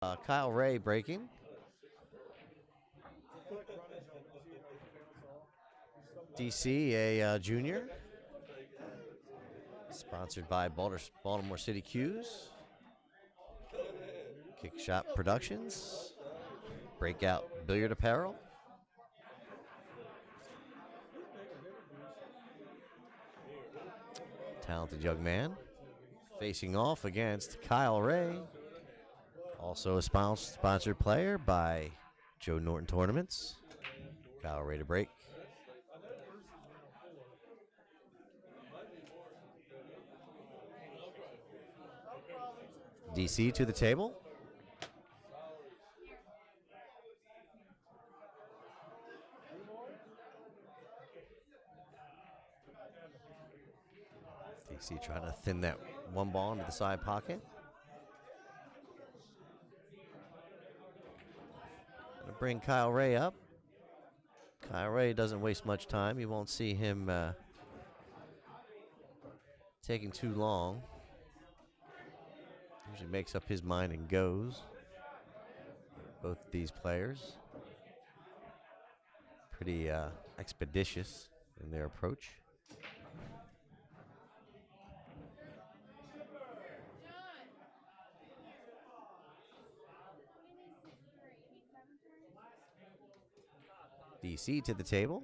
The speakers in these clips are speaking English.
Kyle Ray breaking. DC, a junior. Sponsored by Baltimore City Q's. Kick Shot Productions. Breakout Billiard Apparel. Talented young man. Facing off against Kyle Ray. Also a sponsored player by Joe Norton Tournaments. Kyle Ray to break. DC to the table. DC trying to thin that one ball into the side pocket. Gonna bring Kyle Ray up. Kyle Ray doesn't waste much time. You won't see him taking too long. Usually makes up his mind and goes. Both of these players. Pretty expeditious in their approach. DC to the table.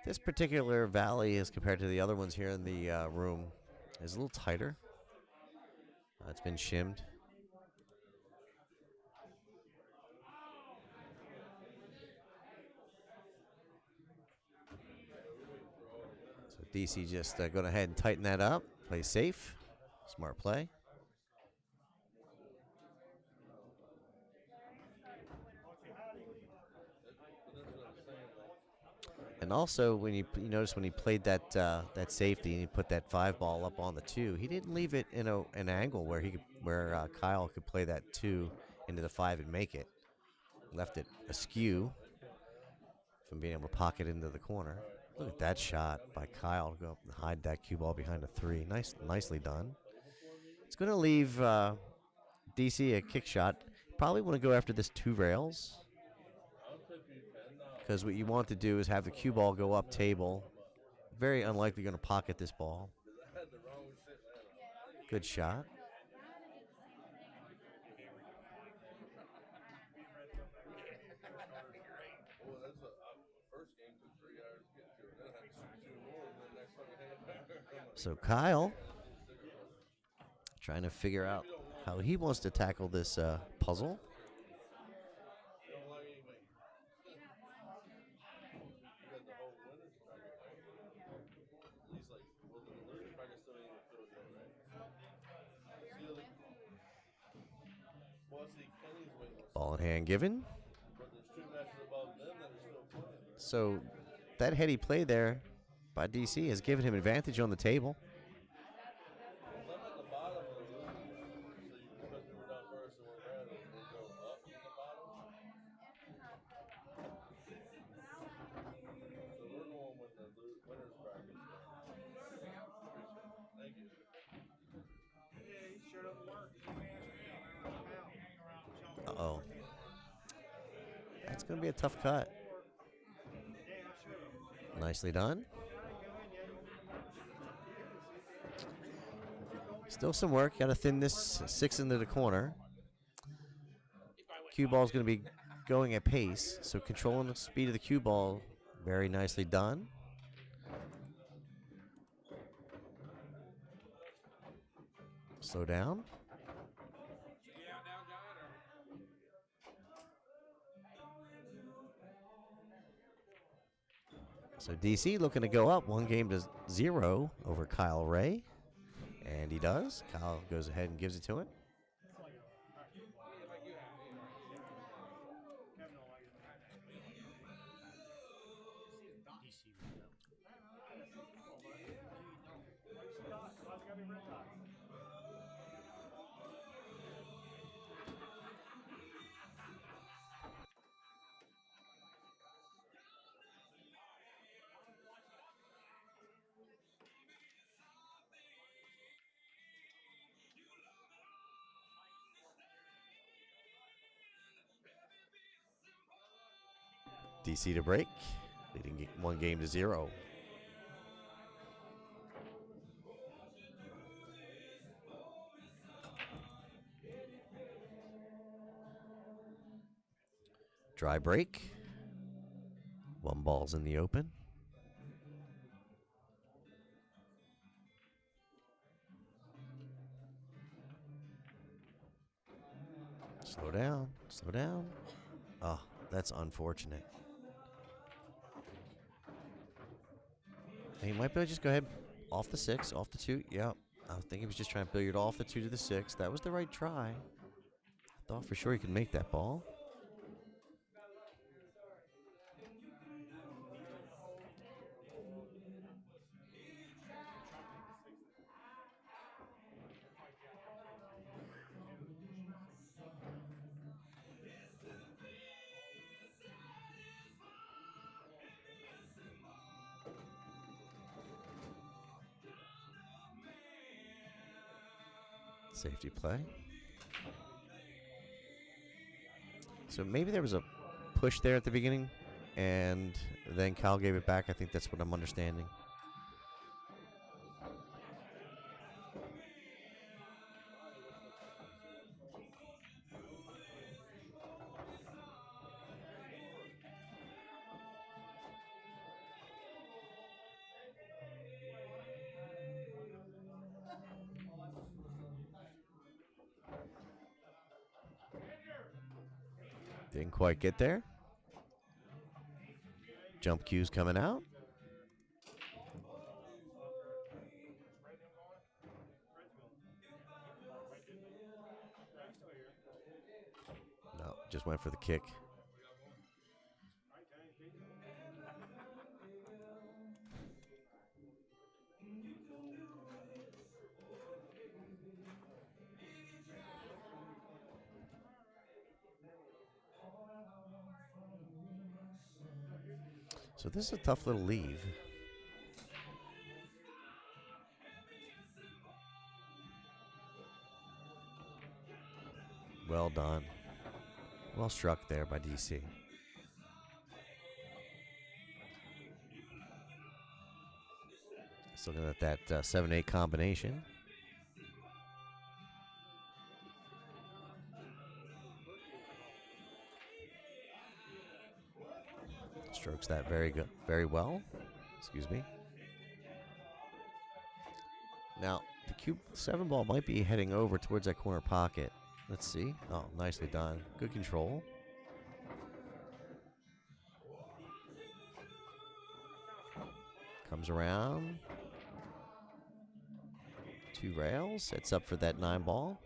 This particular valley, as compared to the other ones here in the room, is a little tighter. It's been shimmed. So DC just going ahead and tighten that up. Play safe. Smart play. And also, when you notice when he played that that safety and he put that 5 ball up on the 2, he didn't leave it in an angle where Kyle could play that 2 into the 5 and make it. Left it askew from being able to pocket into the corner. Look at that shot by Kyle to go up and hide that cue ball behind a 3. Nicely done. It's going to leave DC a kick shot. Probably want to go after this 2 rails. Because what you want to do is have the cue ball go up table. Very unlikely going to pocket this ball. Good shot. So Kyle trying to figure out how he wants to tackle this puzzle. Ball in hand given. So that heady play there by DC has given him advantage on the table. Uh-oh. That's going to be a tough cut. Nicely done. Still some work. Got to thin this 6 into the corner. Cue ball is going to be going at pace, so controlling the speed of the cue ball, very nicely done. Slow down. So DC looking to go up 1-0 over Kyle Ray. And he does. Kyle goes ahead and gives it to him. DC to break, leading 1-0. Dry break. 1 ball's in the open. Slow down. Slow down. Oh, that's unfortunate. He might be able to just go ahead off the 6, off the 2. Yep. I think he was just trying to billiard off the 2 to the 6. That was the right try. Thought for sure he could make that ball. Safety play. So maybe there was a push there at the beginning, and then Kyle gave it back. I think that's what I'm understanding. Didn't quite get there. Jump cues coming out. No, just went for the kick. So this is a tough little leave. Well done. Well struck there by DC. Still looking at that 7-8 combination. Strokes that very well. Excuse me. Now, the cube 7 ball might be heading over towards that corner pocket. Let's see. Oh, nicely done. Good control. Comes around. 2 rails. Sets up for that 9 ball.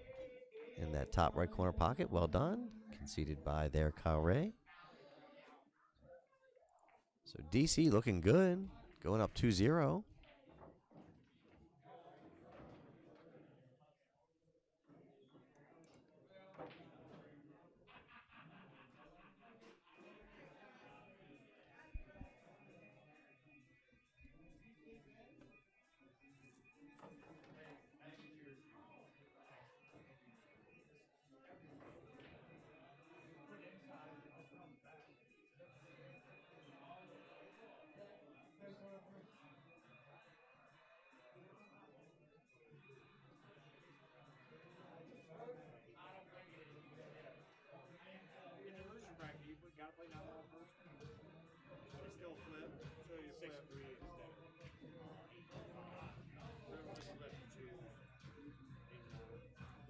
In that top right corner pocket. Well done. Conceded by their Kyle Ray. So DC looking good. Going up 2-0.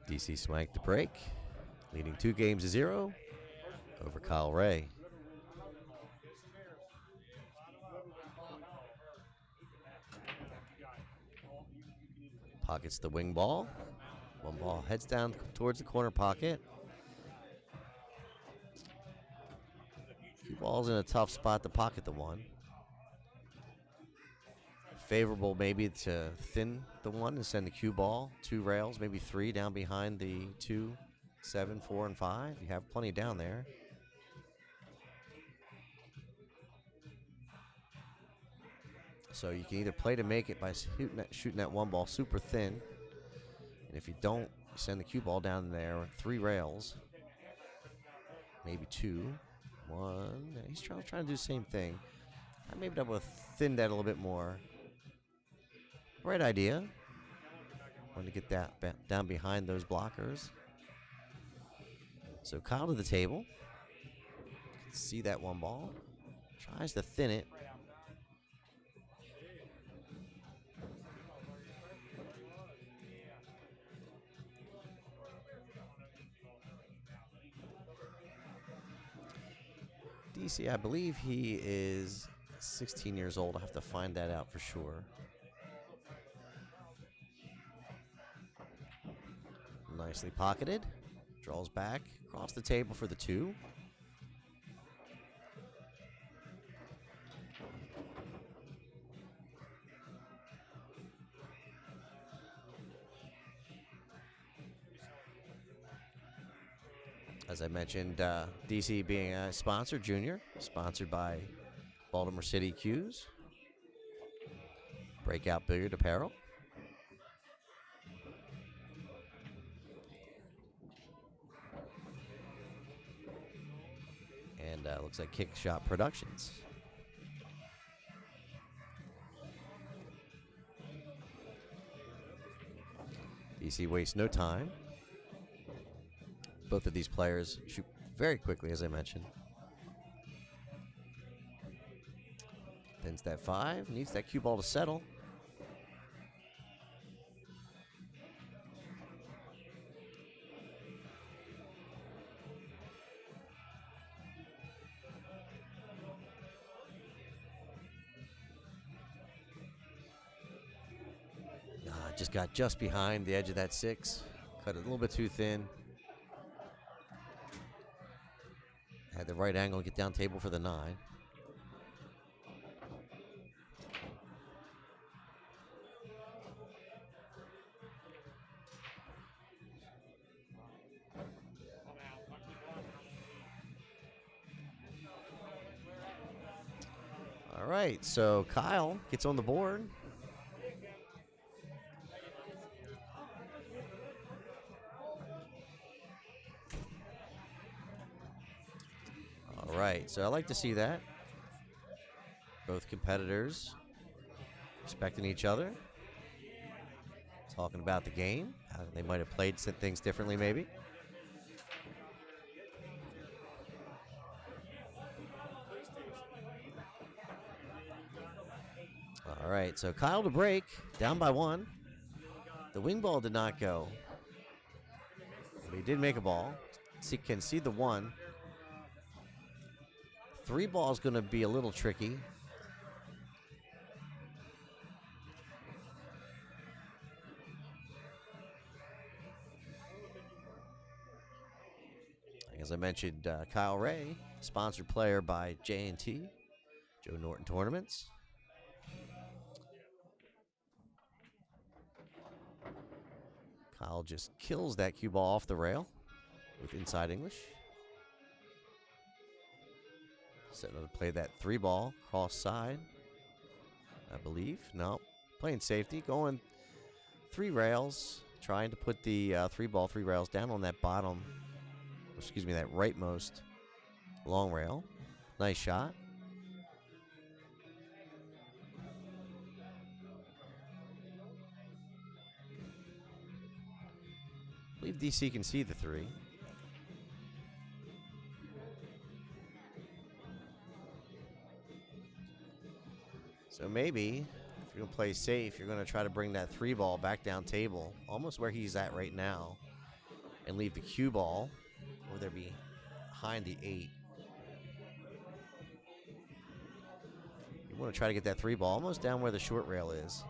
DC Swank to break, leading 2-0 over Kyle Ray. Pockets the wing ball. 1 ball heads down towards the corner pocket. 2 balls in a tough spot to pocket the 1. Favorable maybe to thin the 1 and send the cue ball 2 rails, maybe 3 down behind the 2, 7, 4, and 5. You have plenty down there. So you can either play to make it by shooting that 1 ball super thin. And if you don't, you send the cue ball down there 3 rails, maybe 2. 1. He's trying to do the same thing. I maybe able to thin that a little bit more. Right idea. Want to get that down behind those blockers. So Kyle to the table. See that one ball. Tries to thin it. DC, I believe he is 16 years old. I have to find that out for sure. Nicely pocketed. Draws back. Across the table for the 2. As I mentioned, DC being a sponsor, junior, sponsored by Baltimore City Q's, Breakout Billiard Apparel. And looks like Kick Shot Productions. DC wastes no time. Both of these players shoot very quickly, as I mentioned. Thins that 5. Needs that cue ball to settle. Just got just behind the edge of that 6. Cut it a little bit too thin. Had the right angle to get down table for the 9. All right, so Kyle gets on the board. All right, so I like to see that. Both competitors respecting each other. Talking about the game. How they might have played some things differently, maybe. All right, so Kyle to break, down by 1. The wing ball did not go. But he did make a ball. Can see the 1. 3 ball is going to be a little tricky. As I mentioned, Kyle Ray, sponsored player by J&T, Joe Norton Tournaments. Kyle just kills that cue ball off the rail with inside English. Setting to play that 3 ball cross side, I believe. No, playing safety, going 3 rails, trying to put the 3 ball 3 rails down on that bottom, excuse me, that rightmost long rail. Nice shot. I believe DC can see the 3. So maybe, if you're going to play safe, you're going to try to bring that 3 ball back down table, almost where he's at right now, and leave the cue ball over there behind the 8. You want to try to get that 3 ball almost down where the short rail is.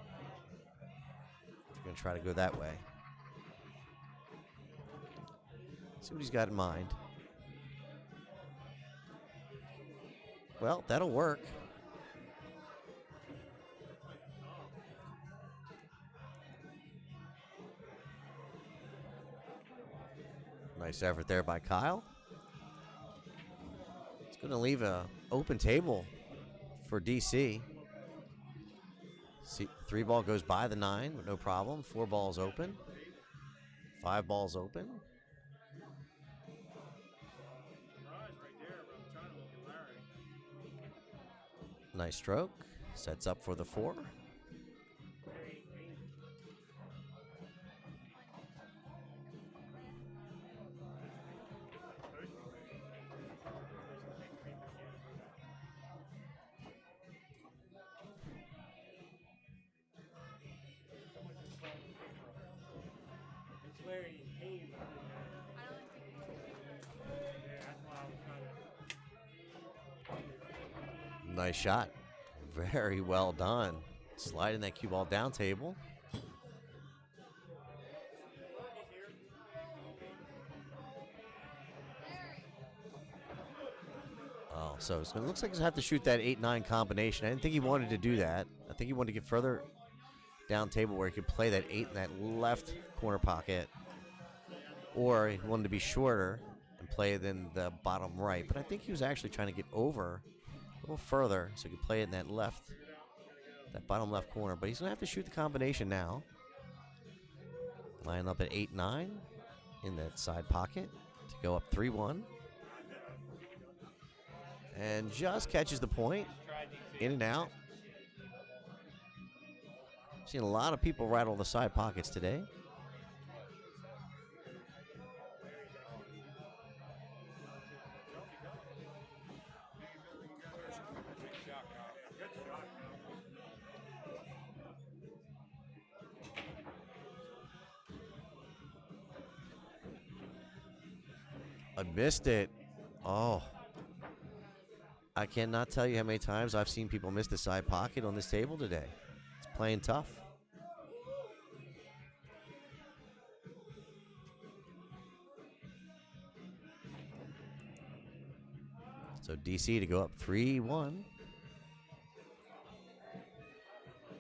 You're going to try to go that way. See what he's got in mind. Well, that'll work. Nice effort there by Kyle. It's going to leave an open table for DC. See, 3 ball goes by the 9, but no problem. 4 balls open. 5 balls open. Nice stroke. Sets up for the 4. Nice shot. Very well done. Sliding that cue ball down table. Oh, so it looks like he's going to have to shoot that 8-9 combination. I didn't think he wanted to do that. I think he wanted to get further down table where he could play that 8 in that left corner pocket. Or he wanted to be shorter and play it in the bottom right. But I think he was actually trying to get over a little further so he could play it in that bottom left corner. But he's going to have to shoot the combination now. Line up at 8-9 in that side pocket to go up 3-1. And just catches the point. In and out. Seen a lot of people rattle the side pockets today. I missed it. Oh. I cannot tell you how many times I've seen people miss the side pocket on this table today. It's playing tough. So DC to go up 3-1.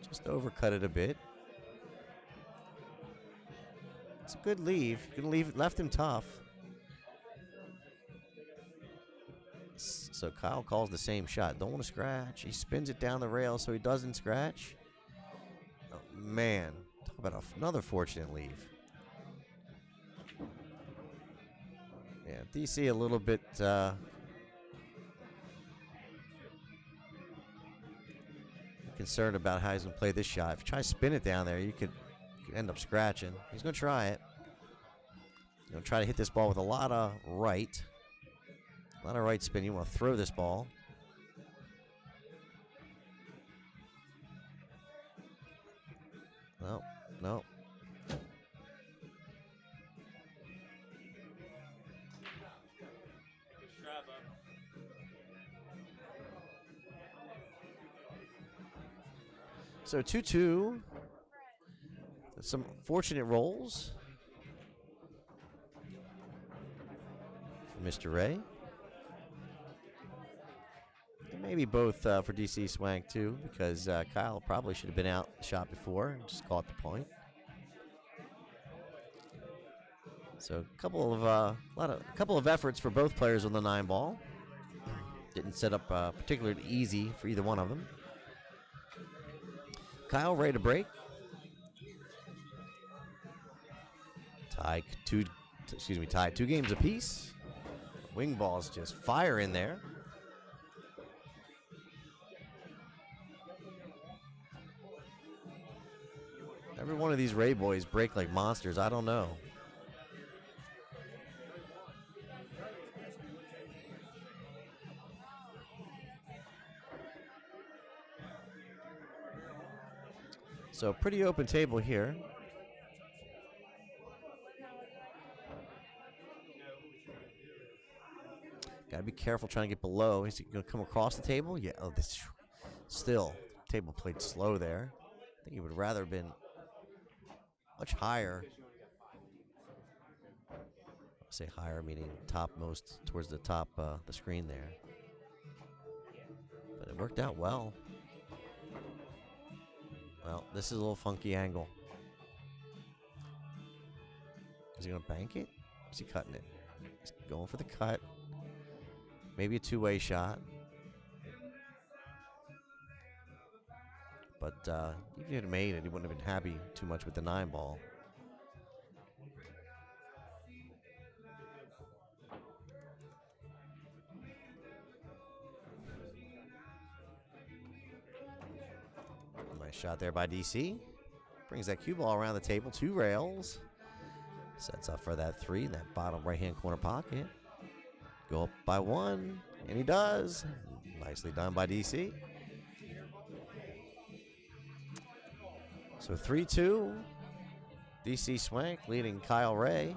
Just overcut it a bit. It's a good leave. Left him tough. So Kyle calls the same shot. Don't want to scratch. He spins it down the rail so he doesn't scratch. Oh, man. Talk about another fortunate leave. Yeah, DC a little bit concerned about how he's going to play this shot. If you try to spin it down there, you could end up scratching. He's going to try it. He's going to try to hit this ball with a lot of right. A lot of right spin. You want to throw this ball. No, no. So 2-2. Some fortunate rolls for Mr. Ray. And maybe both for DC Swank too, because Kyle probably should have been out the shot before and just caught the point. So a couple of efforts for both players on the 9 ball. Didn't set up particularly easy for either one of them. Kyle ready to break. Tied 2 games apiece. Wing balls just fire in there. Every one of these Ray boys break like monsters. I don't know. So pretty open table here. Got to be careful trying to get below. Is he going to come across the table? Yeah. Oh, this still table played slow there. I think he would rather have been much higher. I say higher, meaning topmost towards the top the screen there. But it worked out well. Well, this is a little funky angle. Is he going to bank it? Is he cutting it? He's going for the cut. Maybe a two-way shot. But even if he had made it, he wouldn't have been happy too much with the 9 ball. shot there by DC. Brings that cue ball around the table. 2 rails. Sets up for that 3 in that bottom right-hand corner pocket. Go up by 1, and he does. Nicely done by DC. So 3-2. DC Swank leading Kyle Ray.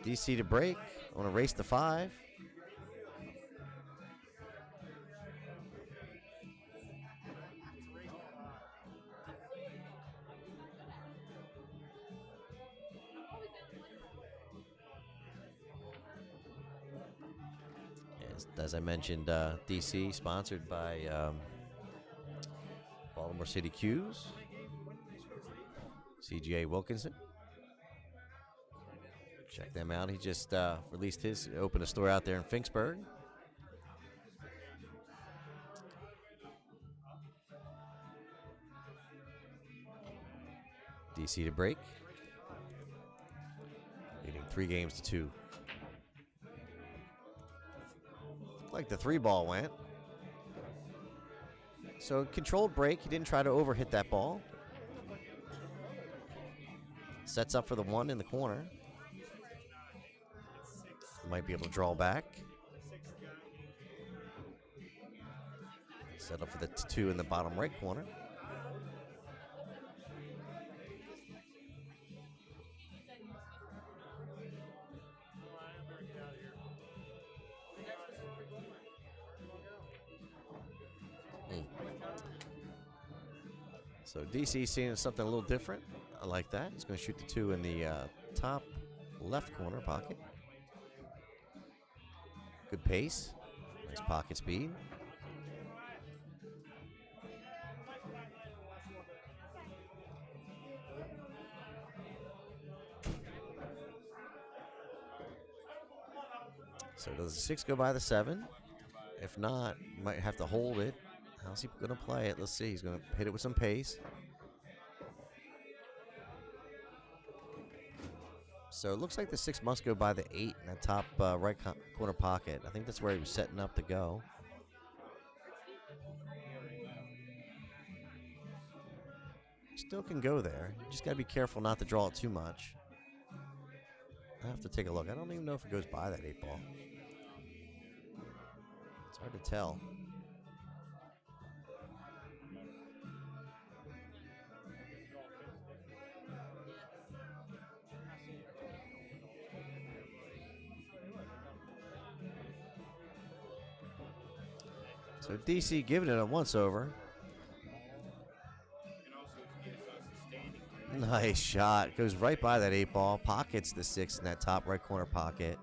DC to break on a race to 5. As I mentioned, DC sponsored by Baltimore City Q's, CGA Wilkinson. Check them out. He just released his, opened a store out there in Finksburg. DC to break. Leading 3 games to 2. Like the 3 ball went. So controlled break. He didn't try to overhit that ball. Sets up for the 1 in the corner. Might be able to draw back. Set up for the 2 in the bottom right corner. So DC seeing something a little different. I like that. He's going to shoot the 2 in the top left corner pocket. Good pace. Nice pocket speed. So does the 6 go by the 7? If not, might have to hold it. How's he going to play it? Let's see. He's going to hit it with some pace. So it looks like the 6 must go by the 8 in that top right corner pocket. I think that's where he was setting up to go. Still can go there. Just got to be careful not to draw it too much. I have to take a look. I don't even know if it goes by that 8 ball. It's hard to tell. So DC giving it a once over. Nice shot. Goes right by that 8 ball. Pockets the 6 in that top right corner pocket.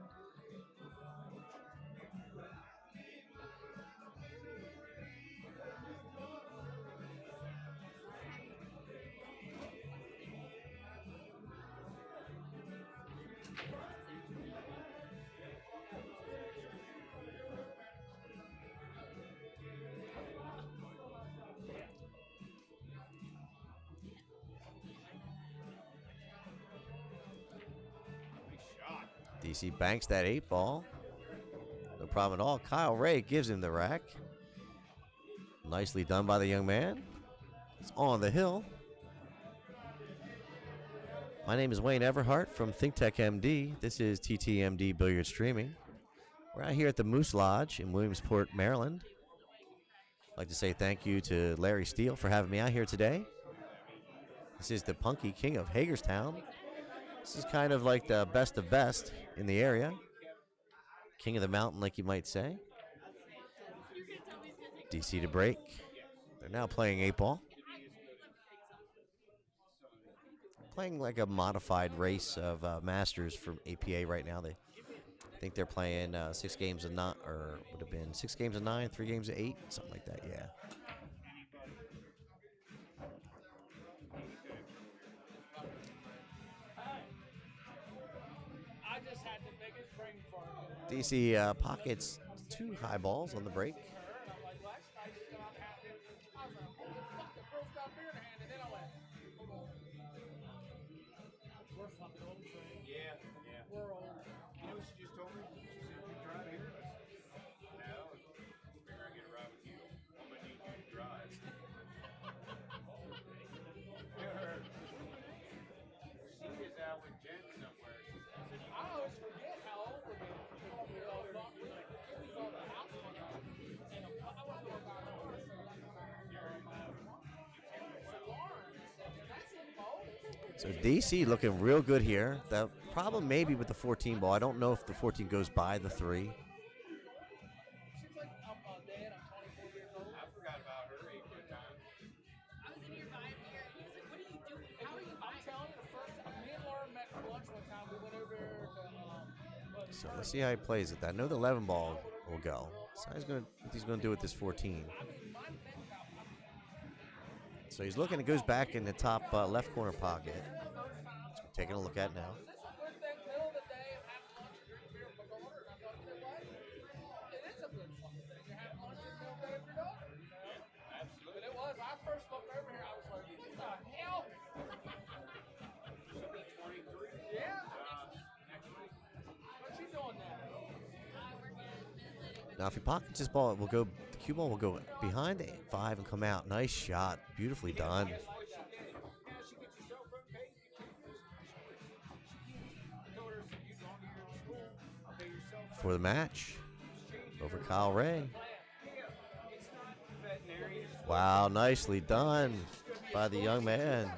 DC banks that 8 ball. No problem at all. Kyle Ray gives him the rack. Nicely done by the young man. It's on the hill. My name is Wayne Everhart from ThinkTechMD. This is TTMD Billiard Streaming. We're out here at the Moose Lodge in Williamsport, Maryland. I'd like to say thank you to Larry Steele for having me out here today. This is the Punky King of Hagerstown. This is kind of like the best of best in the area. King of the mountain, like you might say. DC to break. They're now playing 8 ball. Playing like a modified race of Masters from APA right now. I think they're playing 6 games of 9, or would have been 6 games of 9, 3 games of 8, something like that, yeah. DC pockets 2 high balls on the break. So DC looking real good here. The problem maybe with the 14 ball, I don't know if the 14 goes by the 3. So let's see how he plays it. I know the 11 ball will go. So he's gonna do with this 14. So he's looking. It goes back in the top left corner pocket. So we're taking a look at now. Now, if he pockets this ball, it will go. The cue ball will go behind the 5 and come out. Nice shot, beautifully done. For the match, over Kyle Ray. Wow, nicely done by the young man.